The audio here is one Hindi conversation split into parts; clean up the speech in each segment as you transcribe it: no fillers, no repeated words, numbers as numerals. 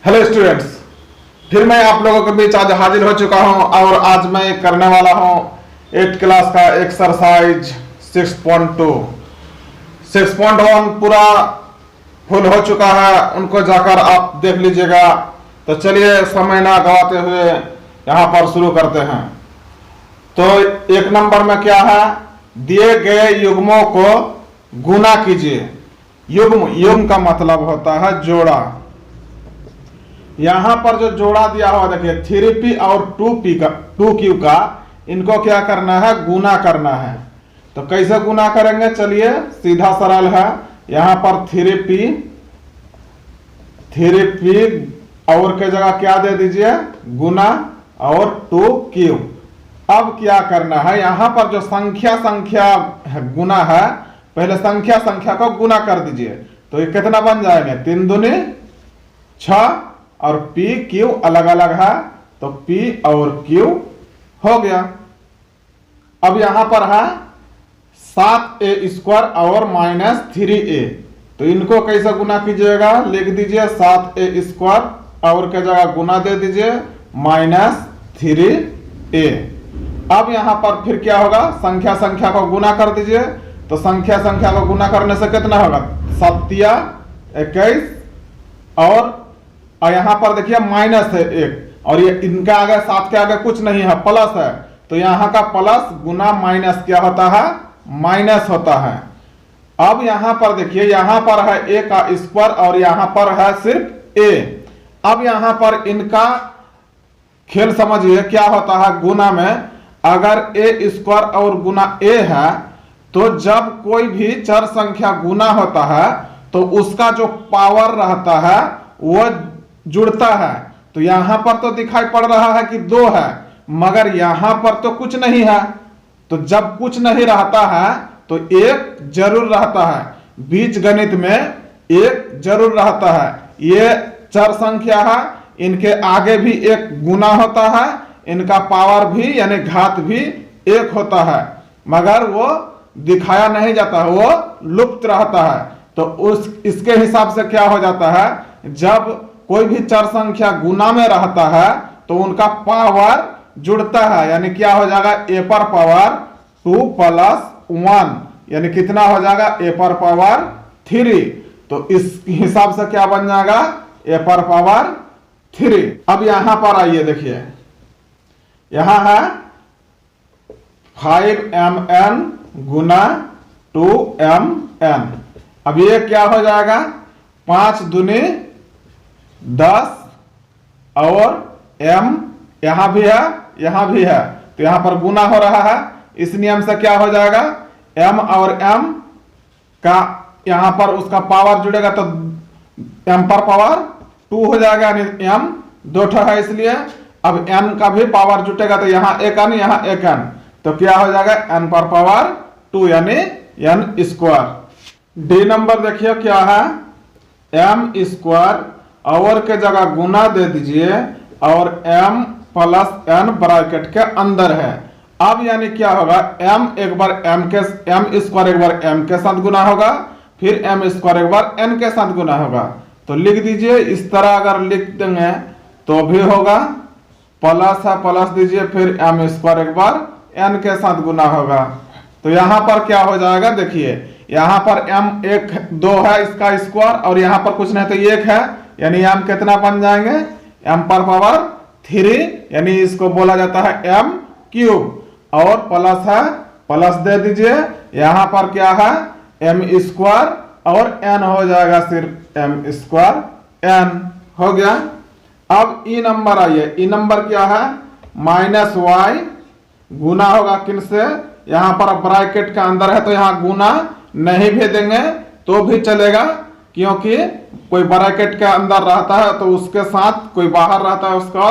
हेलो स्टूडेंट्स, फिर मैं आप लोगों के बीच आज हाजिर हो चुका हूं और आज मैं करने वाला हूं 8th क्लास का एक्सरसाइज 6.2। 6.1 पूरा फुल हो चुका है, उनको जाकर आप देख लीजिएगा। तो चलिए समय ना गवाते हुए यहां पर शुरू करते हैं। तो 1 नंबर में क्या है, दिए गए युग्मों को गुना कीजिए। युग्म का मतलब होता है जोड़ा। यहां पर जो जोड़ा दिया हुआ देखिए 3p और 2q का, इनको क्या करना है, गुना करना है। तो कैसे गुना करेंगे, चलिए सीधा सरल है। यहां पर 3p और के जगह क्या दे दीजिए, गुना, और 2q। अब क्या करना है, यहां पर जो संख्या गुना है, पहले संख्या को गुना कर दीजिए। तो ये कितना बन जाएंगे, 3 दूनी 6 और p q अलग अलग है, तो p और q हो गया। अब यहां पर है 7a² और -3a। तो इनको कैसे गुना कीजिएगा, लिख दीजिए 7a² और के जगह गुना दे दीजिए -3a। अब यहां पर फिर क्या होगा, संख्या को गुना कर दीजिए। तो संख्या को गुना करने से कितना होगा, 7 या 21, और यहां पर देखिए माइनस है 1, और ये इनका आगे 7 के आगे कुछ नहीं है, प्लस है। तो यहां का प्लस गुना माइनस क्या होता है, माइनस होता है। अब यहां पर देखिए, यहां पर है a का स्क्वायर और यहां पर है सिर्फ a। अब यहां पर इनका खेल समझिए क्या होता है, गुना में अगर a² और गुना a है, तो जब कोई भी चर संख्या गुना होता है तो उसका जो पावर रहता है वो जुड़ता है। तो यहां पर तो दिखाई पड़ रहा है कि 2 है, मगर यहां पर तो कुछ नहीं है। तो जब कुछ नहीं रहता है तो 1 जरूर रहता है। बीज गणित में 1 जरूर रहता है। ये चर संख्या है, इनके आगे भी 1 गुना होता है, इनका पावर भी यानी घात भी 1 होता है, मगर वो दिखाया नहीं जाता, वो लुप्त रहता है। तो इसके हिसाब से क्या हो जाता है, जब कोई भी चर संख्या गुना में रहता है तो उनका पावर जुड़ता है, यानी क्या हो जाएगा, a पर पावर 2 + 1, यानी कितना हो जाएगा, a पर पावर 3। तो इस हिसाब से क्या बन जाएगा, a पर पावर 3। अब यहां पर आइए, देखिए यहां है 5mn गुना 2mn। अब ये क्या हो जाएगा, 5 दूनी 10 और m यहां भी है, यहां भी है, तो यहां पर गुना हो रहा है। इस नियम से क्या हो जाएगा, m और m का यहां पर उसका पावर जुड़ेगा तो m पर पावर 2 हो जाएगा, यानी m 2 है इसलिए। अब n का भी पावर जुटेगा तो यहां 1n, यहां 1n, तो क्या हो जाएगा, n पर पावर 2 यानी n²। डी नंबर देखिए क्या है, m² और के जगह गुना दे दीजिए और m + n ब्रैकेट के अंदर है। अब यानी क्या होगा, m एक बार m² एक बार m के साथ गुना होगा, फिर m² एक बार n के साथ गुना होगा। तो लिख दीजिए, इस तरह अगर लिख देंगे तो भी होगा, प्लस है प्लस दीजिए, फिर m² एक बार n के साथ गुना होगा। तो यहां पर क्या हो जाएगा, देखिए यहां पर m 2 है इसका स्क्वायर, और यहां पर कुछ नहीं तो 1 है, यानी m कितना बन जाएंगे, m पर पावर 3, यानी इसको बोला जाता है m³। और प्लस है प्लस दे दीजिए, यहां पर क्या है, m² और n हो जाएगा, सिर्फ m² हो गया। अब ई नंबर आइए, ई नंबर क्या है, -y गुना होगा किन से, यहां पर ब्रैकेट के अंदर है तो यहां गुना नहीं भेजेंगे तो भी चलेगा, क्योंकि कोई ब्रैकेट के अंदर रहता है तो उसके साथ कोई बाहर रहता है, उसका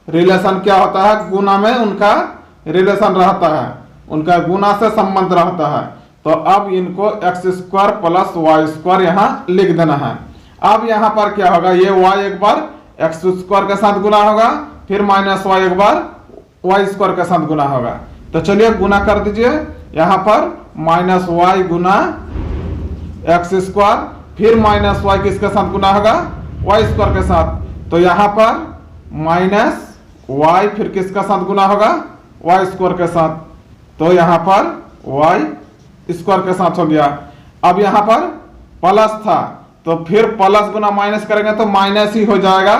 रिलेशन क्या होता है, गुना में उनका रिलेशन रहता है, उनका गुना से संबंध रहता है। तो अब इनको x² + y² यहां लिख देना है। अब यहां पर क्या होगा, ये y एक बार x² के साथ गुना होगा, फिर -y एक बार y² के साथ गुना होगा। तो चलिए गुना कर दीजिए, यहां पर -y गुना x², फिर -y किसके साथ गुना होगा, y² के साथ। तो यहाँ पर माइनस वाई फिर किसका साथ गुना होगा, वाई स्क्वायर के साथ, तो यहाँ पर वाई स्क्वायर के साथ हो गया। अब यहाँ पर प्लस था तो फिर प्लस गुना माइनस करेंगे तो माइनस ही हो जाएगा,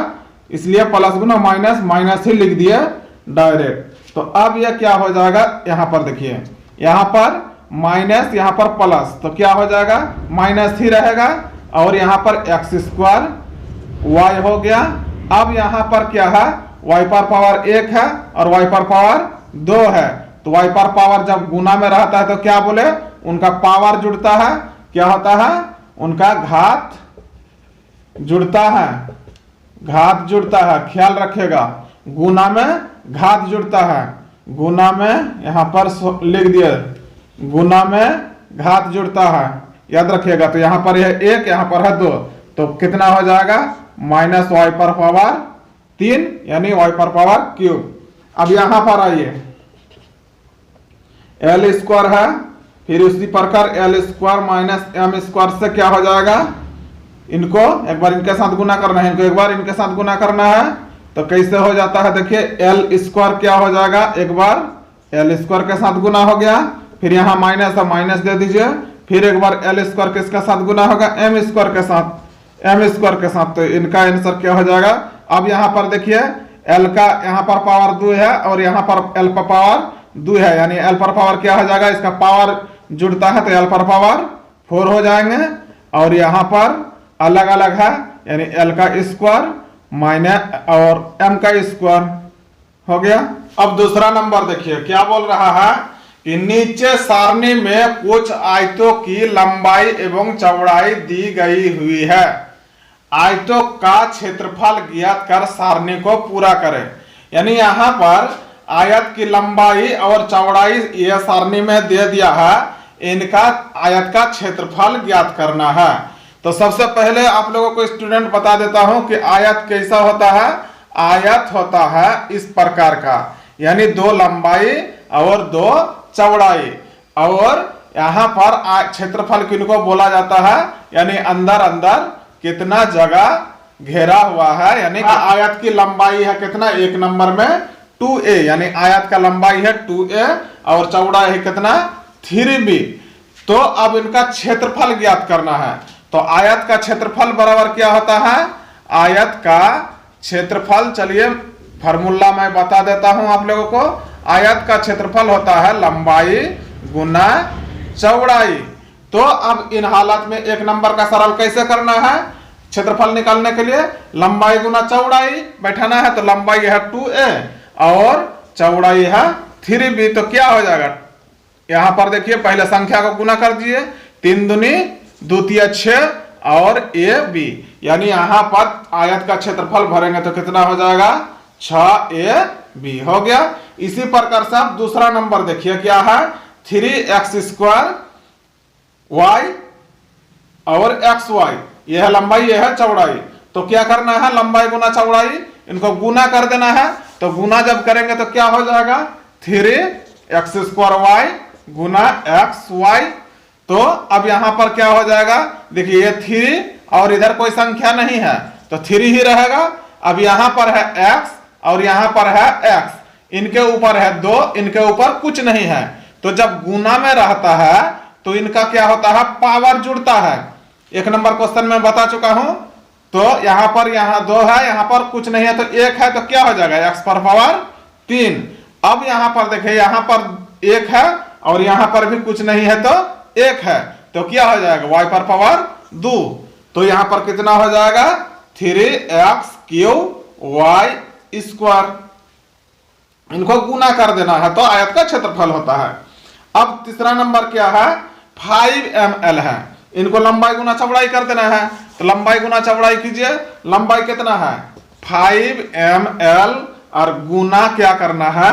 इसलिए प्लस गुना माइनस माइनस ही लिख दिए डायरेक्ट। तो अब यह क्या हो जाएगा, यहाँ पर देखिए यहाँ पर माइनस यहाँ पर प्लस, तो क्या हो जाएगा माइनस ही रहेगा, और यहाँ पर एक्स स्क्वायर वाई हो गया। अब यहाँ पर क्या है, वाई पर पावर 1 है और वाई पर पावर 2 है, तो वाई पर पावर जब गुना में रहता है तो क्या बोले, उनका पावर जुड़ता है, क्या होता है, उनका घात जुड़ता है, घात जुड़ता है, ख्याल रखिएगा, गुना में घात जुड़ता है, गुना में यहाँ पर लिख दिए, गुना में घात जुड़ता है, याद रखिएगा। तो यहाँ पर यह 1, यहाँ पर है 2, तो कितना हो जाएगा माइनस वाई पर पावर 3 यानी वाई पर पावर क्यूब। अब यहाँ पर आइए, एल स्क्वायर है, फिर उसी प्रकार L square minus M square से क्या हो जाएगा, इनको एक बार इनके साथ गुना करना है, इनको एक बार इनके साथ गुना करना है, तो कैसे हो जाता है देखिए, एल स्क्वायर क्या हो जाएगा, एक बार एल स्क्वायर के साथ गुना हो गया, फिर यहाँ माइनस है माइनस दे दीजिए, फिर एक बार एल स्क्वायर किसके साथ गुना होगा, एम स्क्वायर के साथ, एम स्क्वायर के साथ, तो इनका आंसर क्या हो जाएगा। अब यहाँ पर देखिए एल का यहाँ पर पावर 2 है और यहाँ पर एल पर पावर 2 है, यानी एल पर पावर क्या हो जाएगा, इसका पावर जुड़ता है तो एल पर पावर 4 हो जाएंगे, और यहाँ पर अलग अलग है यानी एल का स्क्वायर माइनस और एम का स्क्वायर हो गया। अब दूसरा नंबर देखिए क्या बोल रहा है कि नीचे सारणी में कुछ आयतों की लंबाई एवं चौड़ाई दी गई हुई है, आयतों का क्षेत्रफल ज्ञात कर सारणी को पूरा करें। यानी यहाँ पर आयत की लंबाई और चौड़ाई यह सारणी में दे दिया है, इनका आयत का क्षेत्रफल ज्ञात करना है। तो सबसे पहले आप लोगों को स्टूडेंट बता देता हूं कि आयत कैसा होता है। आयत होता है इस प्रकार का, यानी 2 लंबाई और 2 चौड़ाई, और यहाँ पर क्षेत्रफल किनको बोला जाता है, यानी अंदर अंदर कितना जगह घेरा हुआ है, यानी आयत की लंबाई है कितना, 1 नंबर में 2a, यानी आयत का लंबाई है 2a और चौड़ाई है कितना 3b। तो अब इनका क्षेत्रफल ज्ञात करना है। तो आयत का क्षेत्रफल बराबर क्या होता है, आयत का क्षेत्रफल, चलिए फार्मूला मैं बता देता हूं आप लोगों को। आयत का क्षेत्रफल होता है लंबाई गुना चौड़ाई। तो अब इन हालत में 1 नंबर का सरल कैसे करना है, क्षेत्रफल निकालने के लिए लंबाई गुना चौड़ाई बैठाना है, तो लंबाई है 2a और चौड़ाई है 3b, तो क्या हो जाएगा, यहां पर देखिए पहले संख्या को गुना कर दीजिए, 3 दूनी 2 तिया 6 और ab, यानी यहां पर आयत का क्षेत्रफल भरेंगे तो कितना हो जाएगा 6ab हो गया। इसी प्रकार से आप दूसरा नंबर देखिए क्या है, 3x² y और xy, यह है लंबाई यह है चौड़ाई। तो क्या करना है, लंबाई गुना चौड़ाई, इनको गुना कर देना है। तो गुना जब करेंगे तो क्या हो जाएगा 3x² y गुना xy। तो अब यहां पर क्या हो जाएगा, देखिए ये 3 और इधर कोई संख्या नहीं है तो 3 ही रहेगा। अब यहां पर है x और यहां पर है x, इनके ऊपर है 2, इनके ऊपर कुछ नहीं है। तो जब गुना में रहता है तो इनका क्या होता है, पावर जुड़ता है। 1 नंबर क्वेश्चन में बता चुका हूं। तो यहां पर 2 है, यहां पर कुछ नहीं है तो 1 है, तो क्या हो जाएगा x पर पावर 3। अब यहां पर देखिए यहां पर 1 है और यहां पर भी कुछ नहीं है तो 1 है, तो क्या हो जाएगा y पर पावर 2। तो यहां पर कितना हो जाएगा 3x³ y², इनको गुना कर देना है तो आयत का क्षेत्रफल होता है। अब तीसरा नंबर क्या है, 5ml है, इनको लंबाई गुना चौड़ाई कर देना है। तो लंबाई गुना चौड़ाई कीजिए, लंबाई कितना है 5ml और गुना क्या करना है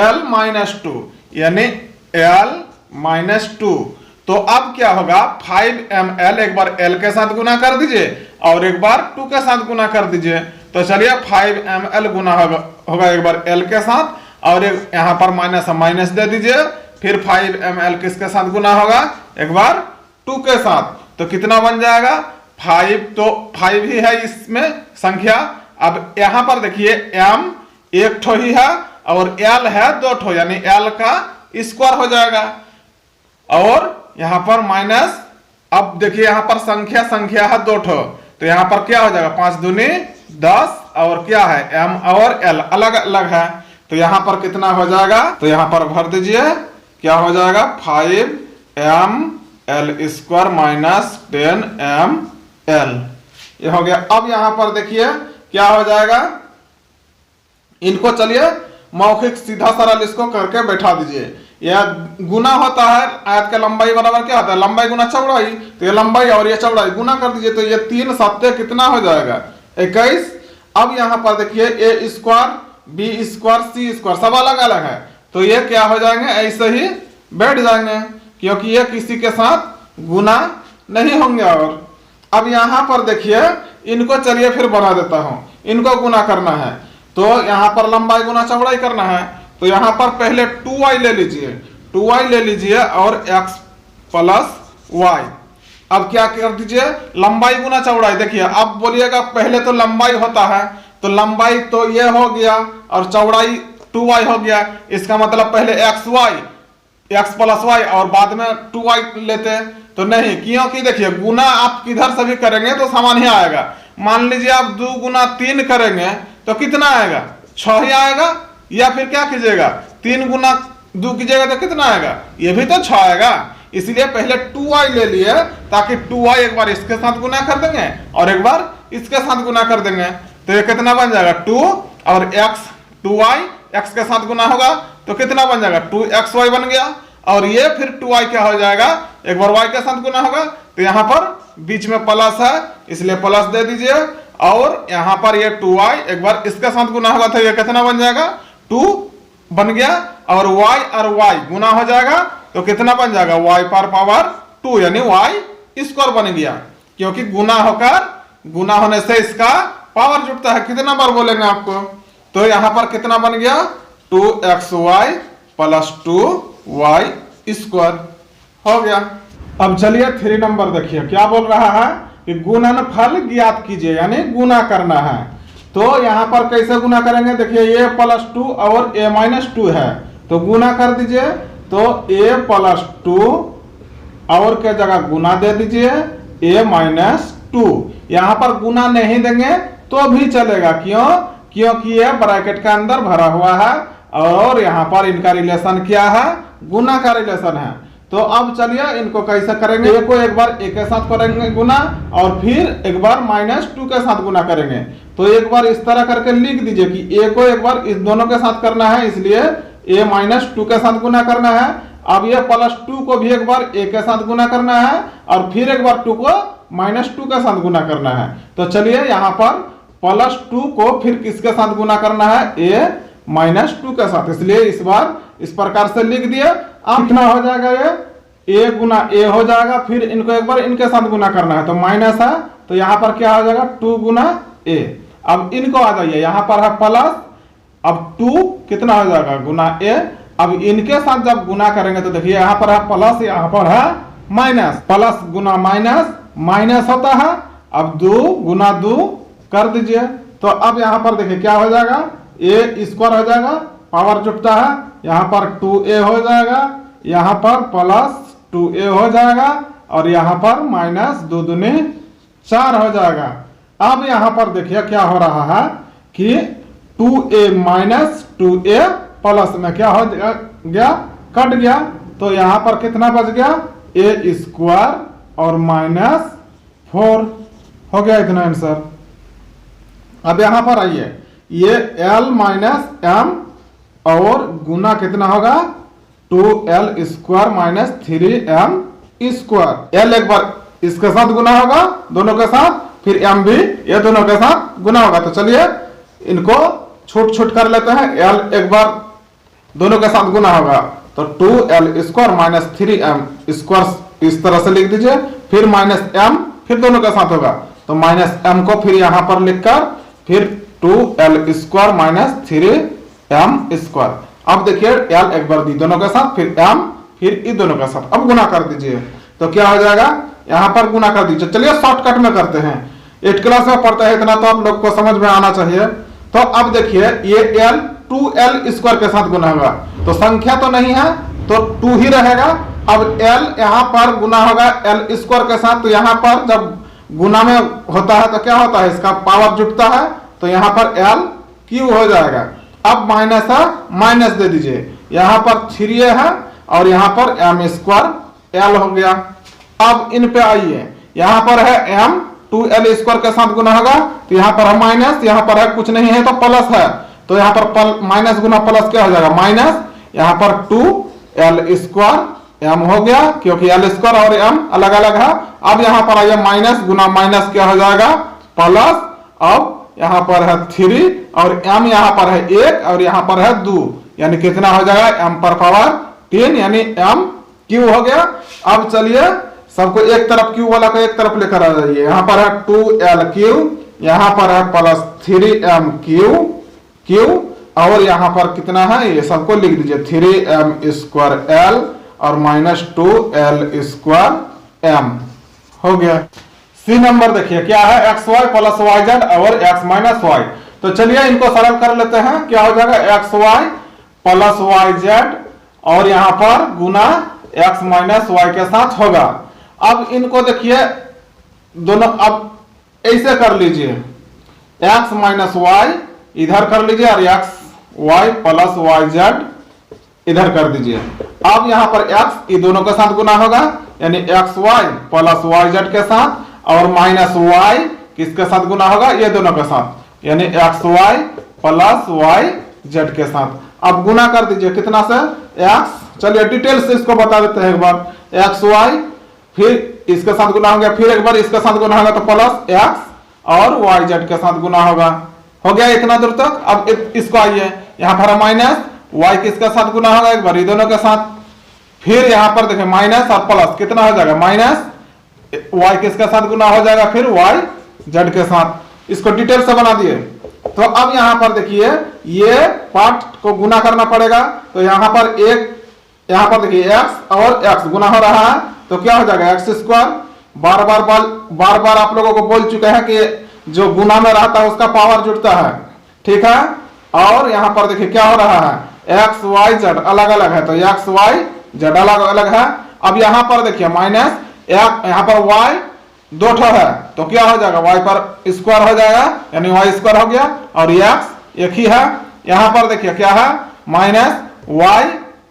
l-2, यानी l-2। तो अब क्या होगा 5ml, एक बार l के साथ गुना कर दीजिए और एक बार 2 के साथ गुना कर दीजिए। तो चलिए 5ml गुना होगा एक बार l के साथ, और एक यहां पर माइनस दे दीजिए, फिर 5ml किसके साथ गुना होगा, एक बार 2 के साथ। तो कितना बन जाएगा 5, तो 5 ही है इसमें संख्या, अब यहां पर देखिए m एक ठो ही है और l है दो ठो, यानी l का स्क्वायर हो जाएगा। और यहां पर माइनस, अब देखिए यहां पर संख्या है दो ठो, तो यहां पर क्या हो जाएगा 5 दूनी 10 और क्या है m और l अलग अलग है, तो यहां पर कितना हो जाएगा, तो यहां पर भर दीजिए क्या हो जाएगा 5ml स्क्वायर माइनस 10ml, ये हो गया। अब यहां पर देखिए क्या हो जाएगा, इनको चलिए मौखिक सीधा सरल इसको करके बैठा दीजिए। यह गुना होता है, आयत का लंबाई बराबर क्या होता है लंबाई गुना चौड़ाई, तो ये लंबाई और ये चौड़ाई गुना कर दीजिए, तो ये 3 सत्ते कितना हो जाएगा 21। अब यहां पर देखिए ए स्क्वायर बी स्क्वायर सी स्क्वायर सब अलग अलग है, तो ये क्या हो जाएंगे ऐसे ही बैठ जाएंगे, क्योंकि ये किसी के साथ गुना नहीं होंगे। और अब यहां पर देखिए इनको चलिए फिर बना देता हूं, इनको गुना करना है, तो यहां पर लंबाई गुना चौड़ाई करना है, तो यहां पर पहले 2y ले लीजिए, 2y ले लीजिए और x प्लस y। अब क्या कर दीजिए लंबाई गुना चौड़ाई, देखिए अब बोलिएगा पहले तो लंबाई होता है, तो लंबाई तो ये हो गया और चौड़ाई 2y हो गया, इसका मतलब पहले x प्लस y और बाद में 2y लेते, तो नहीं, क्योंकि देखिए गुना आप किधर से भी करेंगे तो समान ही आएगा। मान लीजिए आप 2 गुना 3 करेंगे तो कितना आएगा 6 ही आएगा, या फिर क्या कीजिएगा 3 गुना 2 कीजिएगा तो कितना आएगा, ये भी तो 6 आएगा। इसलिए पहले 2y ले लिए ताकि 2y एक बार इसके साथ गुना कर देंगे और एक बार इसके साथ गुना कर देंगे, तो ये कितना बन जाएगा 2 और x 2y x के साथ गुना होगा तो कितना बन जाएगा 2xy बन गया, और ये फिर 2y क्या हो जाएगा एक बार y के साथ गुना होगा, तो यहाँ पर बीच में प्लस है इसलिए प्लस दे दीजिए, और यहाँ पर ये 2y एक बार इसके साथ गुना होगा तो ये कितना बन जाएगा 2 बन गया, और y और y गुना हो जाएगा तो कितना बन जाएगा y पर पावर 2 यानी y स्क्वायर बन गया, क्योंकि गुना होकर गुना होने से इसका पावर जुटता है। कितना बार बोलेंगे आपको, तो यहां पर कितना बन गया 2xy प्लस 2y स्क्वायर हो गया। अब चलिए 3 नंबर देखिए क्या बोल रहा है कि गुणनफल ज्ञात कीजिए, यानी गुना करना है। तो यहां पर कैसे गुना करेंगे, देखिए a प्लस 2 और a माइनस 2 है, तो गुना कर दीजिए, तो a प्लस 2 और के जगह गुना दे दीजिए a माइनस 2। यहां पर गुना नहीं देंगे तो भी चलेगा, क्यों, क्योंकि ये ब्रैकेट के अंदर भरा हुआ है और यहां पर इनका रिलेशन क्या है गुना का रिलेशन है। तो अब चलिए इनको कैसे करेंगे, a को एक बार a के साथ करेंगे गुना और फिर एक बार माइनस 2 के साथ गुना करेंगे, तो एक बार इस तरह करके लिख दीजिए कि a को एक बार इस दोनों के साथ करना है इसलिए a माइनस 2 के साथ गुना करना है। अब ये प्लस 2 को भी एक बार a के साथ गुना करना है और फिर एक बार 2 को माइनस 2 के साथ गुना करना है। तो चलिए यहाँ पर प्लस 2 को फिर किसके साथ गुना करना है a माइनस 2 के साथ, इसलिए इस बार इस प्रकार से लिख दिया। अब कितना हो जाएगा, ये a गुना a हो जाएगा, फिर इनको एक बार इनके साथ गुना करना है तो माइनस है, तो यहाँ पर क्या हो जाएगा 2 गुना a। अब इनको आ जाइए, यहाँ पर है प्लस, अब 2 कितना हो जाएगा गुना a। अब इनके साथ जब गुना करेंगे तो देखिए यहाँ पर है प्लस, यहाँ पर है माइनस, प्लस गुना माइनस माइनस होता है। अब 2 गुना 2 कर दीजिए, तो अब यहाँ पर देखिए क्या हो जाएगा a स्क्वायर हो जाएगा, पावर जुटता है, यहाँ पर 2a हो जाएगा, यहाँ पर प्लस 2a हो जाएगा और यहाँ पर माइनस 2 दूनी 4 हो जाएगा। अब यहाँ पर देखिए क्या हो रहा है कि 2a माइनस 2a प्लस में क्या हो गया कट गया, तो यहाँ पर कितना बच गया a स्क्वायर और माइनस 4 हो गया, इतना आंसर। अब यहाँ पर आइए, ये l माइनस m और गुना कितना होगा 2l square minus 3m square. l एक बार इसके साथ गुना होगा दोनों के साथ, फिर m भी ये दोनों के साथ गुना होगा। तो चलिए इनको छूट छूट कर लेते हैं, l एक बार दोनों के साथ गुना होगा तो 2l square minus 3m square इस तरह से लिख दीजिए, फिर माइनस m फिर दोनों के साथ होगा तो माइनस m को फिर यहां पर लिखकर फिर 2l square minus 3m square. अब देखिए l एक बार दी दोनों के साथ, फिर m फिर ई दोनों के साथ, अब गुना कर दीजिए तो क्या हो जाएगा, यहां पर गुना कर दीजिए। चलिए शॉर्टकट में करते हैं, 8 क्लास में पढ़ते हैं, इतना तो आप लोग को समझ में आना चाहिए। तो अब देखिए ये l 2l स्क्वायर के साथ गुना होगा, तो संख्या तो नहीं है तो 2 ही रहेगा। अब l यहाँ पर गुना होगा l स्क्वायर के साथ, तो यहाँ पर जब गुना में होता है तो क्या होता है, इसका पावर जुटता है, तो यहाँ पर l क्यू हो जाएगा। अब माइनस है, माइनस दे दीजिए, यहाँ पर 3a है और यहाँ पर m स्क्वायर l हो गया। अब इन पे आइए, यहाँ पर है m 2l स्क्वायर के साथ गुना होगा, तो यहाँ पर है माइनस, यहाँ पर है कुछ नहीं है तो प्लस है, तो यहाँ पर माइनस गुना प्लस क्या हो जाएगा माइनस, यहाँ पर 2l स्क्वायर m हो गया, क्योंकि l स्क्वायर और m अलग अलग है। अब यहाँ पर आइए माइनस गुना माइनस क्या हो जाएगा प्लस, अब यहाँ पर है 3 और m यहाँ पर है 1 और यहाँ पर है 2, यानी कितना हो जाएगा m पर पावर 3, यानी m क्यू हो गया। अब चलिए सबको एक तरफ क्यू वाला को एक तरफ लेकर आ जाइए, यहाँ पर है 2l क्यू, यहाँ पर है प्लस 3m क्यू और यहाँ पर कितना है ये सबको लिख दीजिए 3m स्क्वायर l और माइनस 2l स्क्वायर m हो गया। सी नंबर देखिए क्या है, X Y plus Y Z और एक्स माइनस वाई। तो चलिए इनको सरल कर लेते हैं, क्या हो जाएगा X Y plus Y Z और यहाँ पर गुना एक्स माइनस वाई के साथ होगा। अब इनको देखिए दोनों, अब ऐसे कर लीजिए, एक्स माइनस वाई इधर कर लीजिए और X Y plus Y Z इधर कर दीजिए। अब यहाँ पर x ये दोनों के साथ गुना होगा, यानी X Y plus Y Z के साथ, और माइनस वाई किसके साथ गुना होगा, ये दोनों के साथ, यानी X Y plus Y Z के साथ। अब गुना कर दीजिए कितना से x, चलिए डिटेल से इसको बता देते हैं एक बार, एक्स वाई फिर इसके साथ गुना होगा, फिर एक बार इसके साथ गुना होगा तो प्लस एक्स और वाई जेड के साथ गुना होगा। हो गया इतना दूर तक। अब इसको आइए, यहाँ पर माइनस वाई किसके साथ गुना होगा, एक बार ये दोनों के साथ, फिर यहाँ पर देखिए माइनस और प्लस कितना हो जाएगा माइनस वाई किसके साथ गुना हो जाएगा, फिर वाई जेड के साथ। इसको डिटेल से बना दिए। तो अब यहाँ पर देखिए ये पार्ट को गुना करना पड़ेगा, तो यहाँ पर यहाँ पर देखिए एक्स और एक्स गुना हो रहा है, तो क्या हो जाएगा एक्स स्क्वायर। बार बार आप लोगों को बोल चुके हैं कि जो गुना में रहता है उसका पावर जुड़ता है, ठीक है। और यहाँ पर देखिए क्या हो रहा है, एक्स वाई जेड अलग अलग है, तो एक्स वाई जेड अलग अलग है। अब यहाँ पर देखिए माइनस यहाँ पर वाई दो ठो है, तो क्या हो जाएगा वाई पर स्क्वायर हो जाएगा, यानी वाई स्क्वायर हो गया, और एक्स एक ही है। यहाँ पर देखिए क्या है माइनस वाई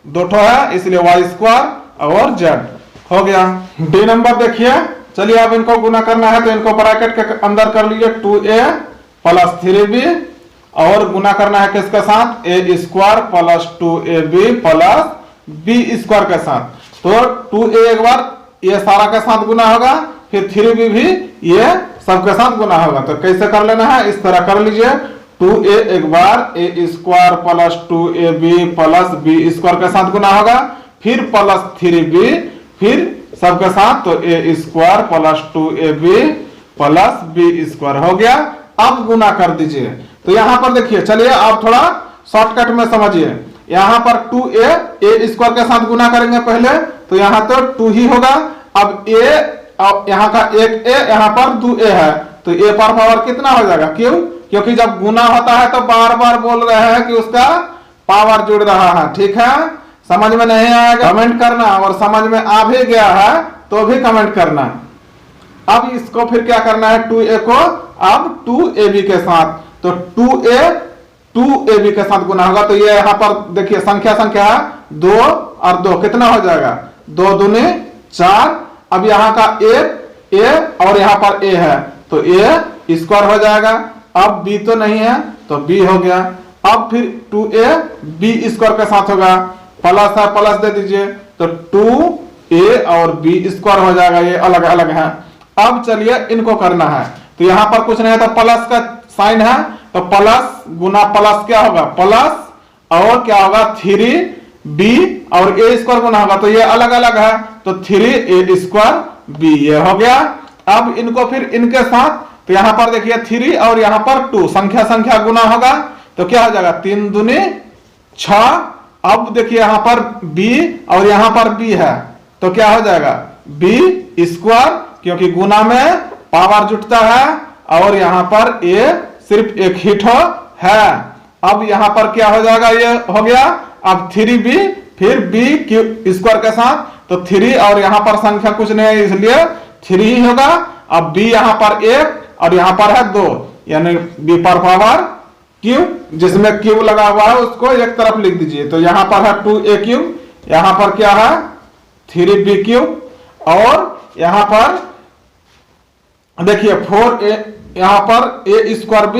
दो ठो है, इसलिए वाई स्क्वायर और जेड हो गया। डी नंबर देखिए, चलिए अब इनको गुना करना है, तो इनको ब्रैकेट के अंदर कर लीजिए 2a प्लस 3b, और गुना करना है किसके साथ, a square plus 2ab plus b square के साथ। तो 2a एक बार ये सारा के साथ गुना होगा, फिर 3b भी ये सबके साथ गुना होगा। तो कैसे कर लेना है, इस तरह कर लीजिए, 2a एक बार a square plus 2ab plus b square के साथ गुना होगा, फिर प्लस 3b फिर सबके साथ, तो a square plus 2ab plus b square हो गया। अब गुना कर दीजिए, तो यहाँ पर देखिए, चलिए आप थोड़ा शॉर्टकट में समझिए। यहाँ पर 2a स्क्वायर के साथ गुना करेंगे पहले, तो यहाँ तो 2 ही होगा। अब a यहाँ का एक a, यहाँ पर 2a है, तो a पर पावर कितना हो जाएगा, क्यों, क्योंकि जब गुना होता है तो बार बार बोल रहे हैं कि उसका पावर जुड़ रहा है, ठीक है। समझ में नहीं आएगा कमेंट करना, और समझ में आ भी गया है तो भी कमेंट करना। अब इसको फिर क्या करना है, 2a को अब 2ab के साथ, तो 2ab के साथ गुना होगा, तो ये यहाँ पर देखिए संख्या है 2 और 2 कितना हो जाएगा, 2 दूनी 4। अब यहाँ का a और यहाँ पर a है, तो a स्क्वायर हो जाएगा। अब b तो नहीं है तो b हो गया। अब फिर 2a b स्क्वायर के साथ होगा, प्लस है प्लस दे दीजिए, तो 2a और b स्क्वायर हो जाएगा, ये अलग अलग है। अब चलिए इनको करना है, तो यहाँ पर कुछ नहीं है तो प्लस का साइन है, तो प्लस गुना प्लस क्या होगा प्लस, और क्या होगा 3b और a स्क्वायर गुना होगा, तो ये अलग अलग है, तो 3a स्क्वायर b ये हो गया। अब इनको फिर इनके साथ, तो यहाँ पर देखिए 3 और यहाँ पर 2 संख्या गुना होगा, तो क्या हो जाएगा 3 दूनी 6। अब देखिए यहाँ पर b और यहाँ पर b है, तो क्या हो जाएगा b स्क्वायर, क्योंकि गुना में पावर जुटता है, और यहाँ पर ए सिर्फ एक ही ठो है। अब यहाँ पर क्या हो जाएगा, ये हो गया। अब 3b फिर b क्यू स्क्वायर के साथ, तो 3 और यहाँ पर संख्या कुछ नहीं है इसलिए 3 ही होगा। अब b यहाँ पर 1 और यहाँ पर है 2, यानी b पर पावर क्यूब, जिसमें क्यूब लगा हुआ है उसको एक तरफ लिख दीजिए। तो यहाँ पर है 2a क्यूब, यहाँ पर क्या है 3b क्यूब, और यहाँ पर देखिए 4a, यहाँ पर a स्क्वायर b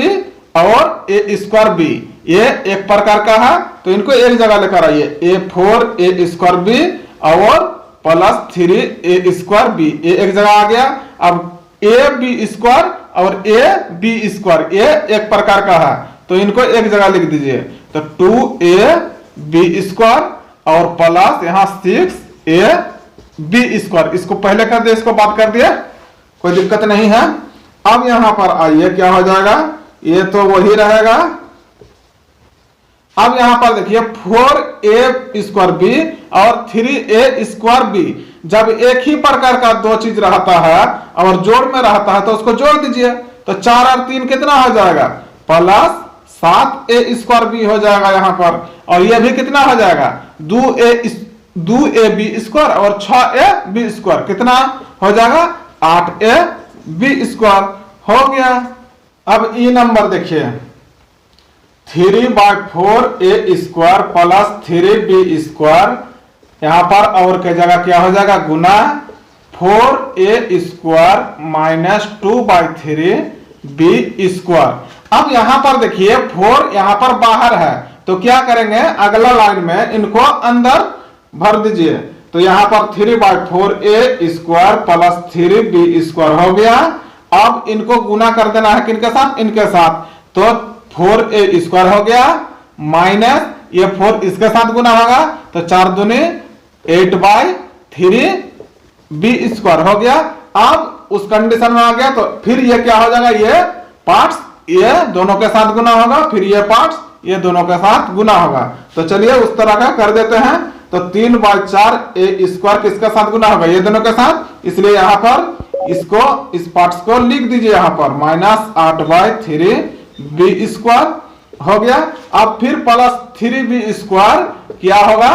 और a स्क्वायर b, ये एक प्रकार का है तो इनको एक जगह लेकर आइए। a4 स्क्वायर b और प्लस 3a स्क्वायर b, ये एक जगह आ गया। अब a b स्क्वायर और a b स्क्वायर ये एक प्रकार का है तो इनको एक जगह लिख दीजिए। तो 2a b स्क्वायर और प्लस यहाँ 6a b स्क्वायर, इसको पहले कर दिए, इसको बात कर दिए, कोई दिक्कत नहीं है। अब यहां पर आइए क्या हो जाएगा, ये तो वही रहेगा। अब यहां पर देखिए 4a स्क्वायर b और 3a स्क्वायर b, जब एक ही प्रकार का दो चीज रहता है और जोड़ में रहता है तो उसको जोड़ दीजिए। तो 4 और 3 कितना हो जाएगा, प्लस 7a स्क्वायर b हो जाएगा यहाँ पर, और ये भी कितना हो जाएगा 2ab स्क्वायर और 6ab स्क्वायर, कितना हो जाएगा 8ab स्क्वायर हो गया। अब ई नंबर देखिए 3/4a square plus 3b square, यहां पर और के जगह क्या हो जाएगा गुना 4a square minus 2/3b square. अब यहां पर देखिए 4 यहां पर बाहर है तो क्या करेंगे, अगला लाइन में इनको अंदर भर दीजिए। तो यहां पर 3/4a square plus 3b square हो गया। अब इनको गुना कर देना है किनके साथ, इनके साथ, तो 4a स्क्वायर हो गया माइनस ये 4 इसके साथ गुना होगा तो 4 दूनी 8/3b स्क्वायर हो गया। अब उस कंडीशन में आ गया तो फिर ये क्या हो जाएगा, ये पार्ट्स ये दोनों के साथ गुना होगा, फिर ये पार्ट्स ये दोनों के साथ गुना होगा। तो चलिए उस तरह का कर देते हैं। तो 3/4a स्क्वायर किसके साथ गुना होगा, ये दोनों के साथ, इसलिए यहां पर इसको इस पार्ट्स को लिख दीजिए यहां पर माइनस 8/3b स्क्वायर हो गया। अब फिर प्लस 3b स्क्वायर क्या होगा,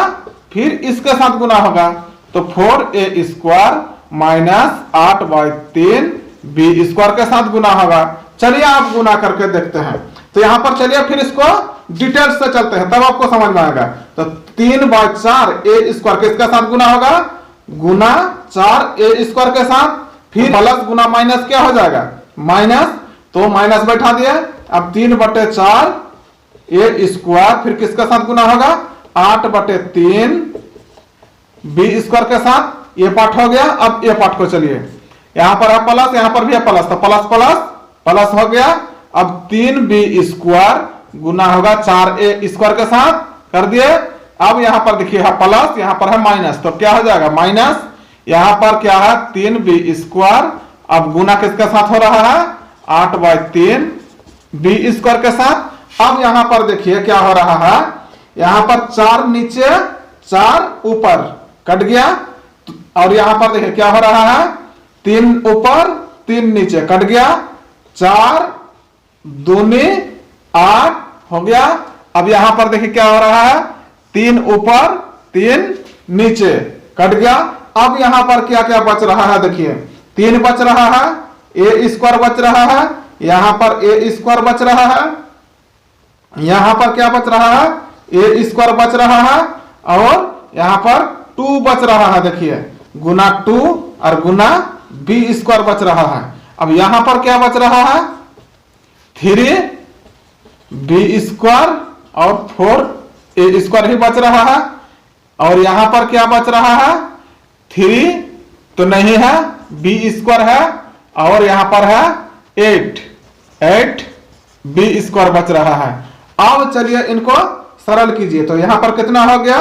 फिर इसके साथ गुना होगा तो 4a square minus 8/3b square के साथ गुना होगा। चलिए आप गुना करके देखते हैं। तो यहां पर चलिए फिर इसको डिटेल्स से चलते हैं तब आपको समझ में आएगा। तो 3/4a स्क्वायर किसके साथ गुना होगा, गुना 4a स्क्वायर के साथ, फिर प्लस गुना माइनस क्या हो जाएगा माइनस, तो माइनस बैठा दिया। अब 3/4a स्क्वायर फिर किसके साथ गुना होगा 8/3b स्क्वायर के साथ, ये पार्ट हो गया। अब ये पार्ट को चलिए यहां पर है प्लस, यहां पर भी है प्लस, तो प्लस प्लस प्लस हो गया। अब 3b स्क्वायर गुना होगा 4a स्क्वायर के साथ, कर दिए। अब यहां पर देखिए है प्लस, यहां पर है माइनस, तो क्या हो जाएगा माइनस, यहां पर क्या है 3b स्क्वायर, अब गुना किसके साथ हो रहा है 8/3b स्क्वायर के साथ। अब यहां पर देखिए क्या हो रहा है, यहां पर 4 नीचे 4 ऊपर कट गया, और यहां पर देखिए क्या हो रहा है 3 ऊपर 3 नीचे कट गया, 4 दूनी 8 हो गया। अब यहां पर देखिए क्या हो रहा है 3 ऊपर 3 नीचे कट गया। अब यहां पर क्या क्या बच रहा है, देखिए 3 बच रहा है, a स्क्वायर बच रहा है, यहां पर a स्क्वायर बच रहा है, यहां पर क्या बच रहा है a स्क्वायर बच रहा है, और यहां पर 2 बच रहा है, देखिए गुना 2 और गुना b स्क्वायर बच रहा है। अब यहां पर क्या बच रहा है 3b स्क्वायर और 4a स्क्वायर ही बच रहा है, और यहां पर क्या बच रहा है 3 तो नहीं है, b स्क्वायर है, और यहां पर है 8b स्क्वायर बच रहा है। अब चलिए इनको सरल कीजिए। तो यहां पर कितना हो गया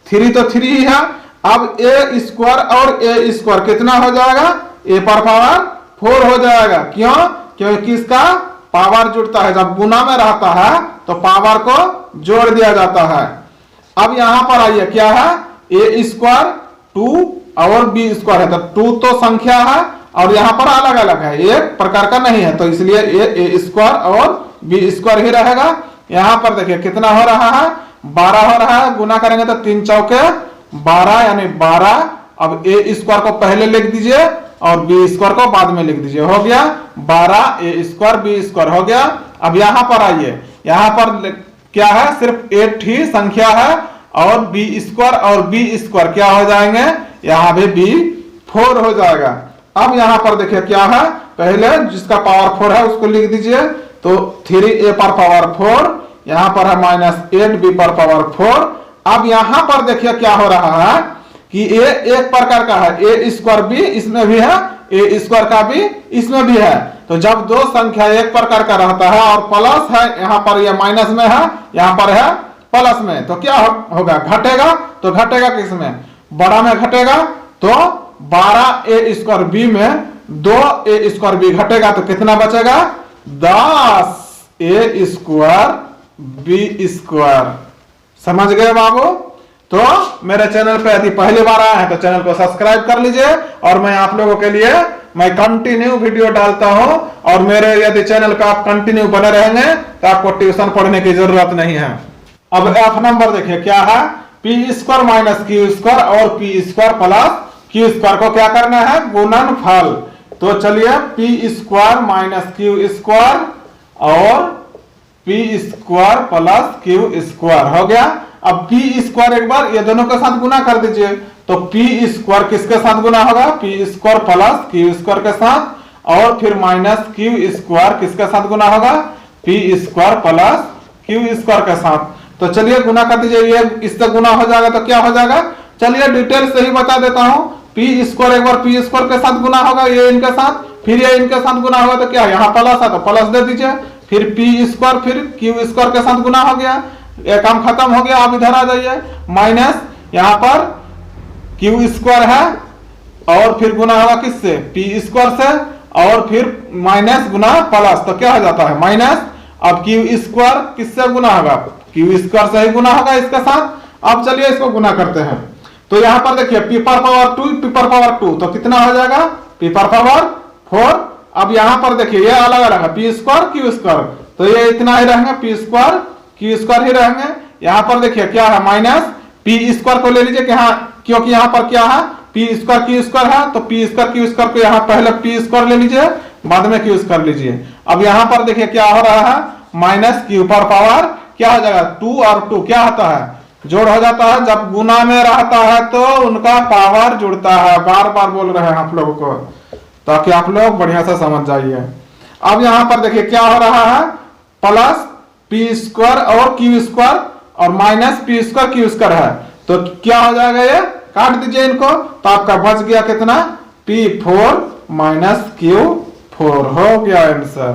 3 तो 3 ही है। अब a स्क्वायर और a स्क्वायर कितना हो जाएगा, a पर पावर 4 हो जाएगा। क्यों, क्योंकि इसका पावर जुड़ता है, जब गुना में रहता है तो पावर को जोड़ दिया जाता है। अब यहां पर आइए क्या है a स्क्वायर 2 और b स्क्वायर है, तो 2 तो संख्या है और यहाँ पर अलग अलग है, एक प्रकार का नहीं है, तो इसलिए ए स्क्वायर और बी स्क्वायर ही रहेगा। यहाँ पर देखिए कितना हो रहा है, 12 हो रहा है, गुना करेंगे तो 3 चौके 12 यानी 12। अब ए स्क्वायर को पहले लिख दीजिए और बी स्क्वायर को बाद में लिख दीजिए, हो गया 12 ए स्क्वायर बी स्क्वायर हो गया। अब यहाँ पर आइए, यहाँ पर क्या है, सिर्फ 8 ही संख्या है और बी स्क्वायर और बी स्क्वायर क्या हो जाएंगे, यहाँ भी बी 4 हो जाएगा। अब यहाँ पर देखिए क्या है, पहले जिसका पावर 4 है उसको लिख दीजिए, तो 3a पर पावर 4, यहाँ पर है -8b पर पावर 4। अब यहाँ पर देखिए क्या हो रहा है कि ए एक प्रकार का है, ए स्क्वायर भी इसमें भी है, ए स्क्वायर का भी इसमें भी है। तो जब दो संख्या एक प्रकार का रहता है और प्लस है, यहाँ पर ये माइनस में है, यहाँ पर है प्लस में, तो क्या होगा, घटेगा। तो घटेगा किस में, बड़ा में घटेगा, तो 12 ए स्क्वायर बी में 2 ए स्क्वायर बी घटेगा, तो कितना बचेगा, 10 ए स्क्वायर बी स्क्वायर। समझ गए बाबू। तो मेरे चैनल पे यदि पहली बार आए हैं तो चैनल को सब्सक्राइब कर लीजिए, और मैं आप लोगों के लिए मैं कंटिन्यू वीडियो डालता हूं, और मेरे यदि चैनल पे आप कंटिन्यू बने रहेंगे तो आपको ट्यूशन पढ़ने की जरूरत नहीं है। अब एफ नंबर देखिए क्या है, P square minus Q square और P square plus Q square को क्या करना है, गुणनफल। तो चलिए P square minus Q square और P square plus Q square हो गया। अब पी स्क्वायर एक बार ये दोनों के साथ गुना कर दीजिए, तो पी स्क्वायर किसके साथ गुना होगा, P square plus Q square के साथ, और फिर माइनस क्यू स्क्वायर किसके साथ गुना होगा, P square plus Q square के साथ। तो चलिए गुना कर दीजिए, ये इससे गुना हो जाएगा तो क्या हो जाएगा, चलिए डिटेल से ही बता देता हूं। पी स्क्वायर एक बार पी स्क्वायर के साथ गुना होगा, ये इनके साथ, फिर ये इनके साथ गुना होगा, तो क्या यहाँ प्लस है तो प्लस दे दीजिए, फिर पी स्क्वायर फिर क्यू स्क्वायर के साथ गुना हो गया, ये काम खत्म हो गया। आप इधर आ जाइए, माइनस यहाँ पर क्यू स्क्वायर है और फिर गुना होगा किससे, पी स्क्वायर से, और फिर माइनस गुना प्लस, तो क्या हो जाता है माइनस। अब क्यू स्क्वायर किससे गुना होगा, क्यू स्क्वायर से ही गुना होगा इसके साथ। अब चलिए इसको गुना करते हैं, तो यहाँ पर देखिए पी पर पावर 2 पी पर पावर 2, तो कितना हो जाएगा, पी पर पावर 4। अब यहाँ पर देखिए ये अलग अलग है, पी स्क्वायर क्यू स्क्वायर, तो ये इतना ही रहेंगे, पी स्क्वायर क्यू स्क्वायर ही रहेंगे। यहाँ पर देखिए क्या है, माइनस पी स्क्वायर को ले लीजिए कि हाँ, क्योंकि यहाँ पर क्या है, पी स्क्वायर क्यू स्क्वायर है, तो पी स्क्वायर क्यू स्क्वायर को यहाँ पहले पी स्क्वायर ले लीजिए, बाद में क्यू स्क्वायर लीजिए। अब यहाँ पर देखिए क्या हो रहा है, माइनस क्यू पर पावर क्या हो जाएगा, 2 और 2 क्या होता है, जोड़ हो जाता है। जब गुना में रहता है तो उनका पावर जुड़ता है, बार बार बोल रहे हैं आप लोगों को, ताकि आप लोग बढ़िया से समझ जाइए। अब यहाँ पर देखिए क्या हो रहा है, प्लस पी स्क्वायर और क्यू स्क्वायर और minus P square Q square है, तो क्या हो जाएगा, ये काट दीजिए इनको, तो आपका बच गया कितना, P4 माइनस Q4 हो गया आंसर।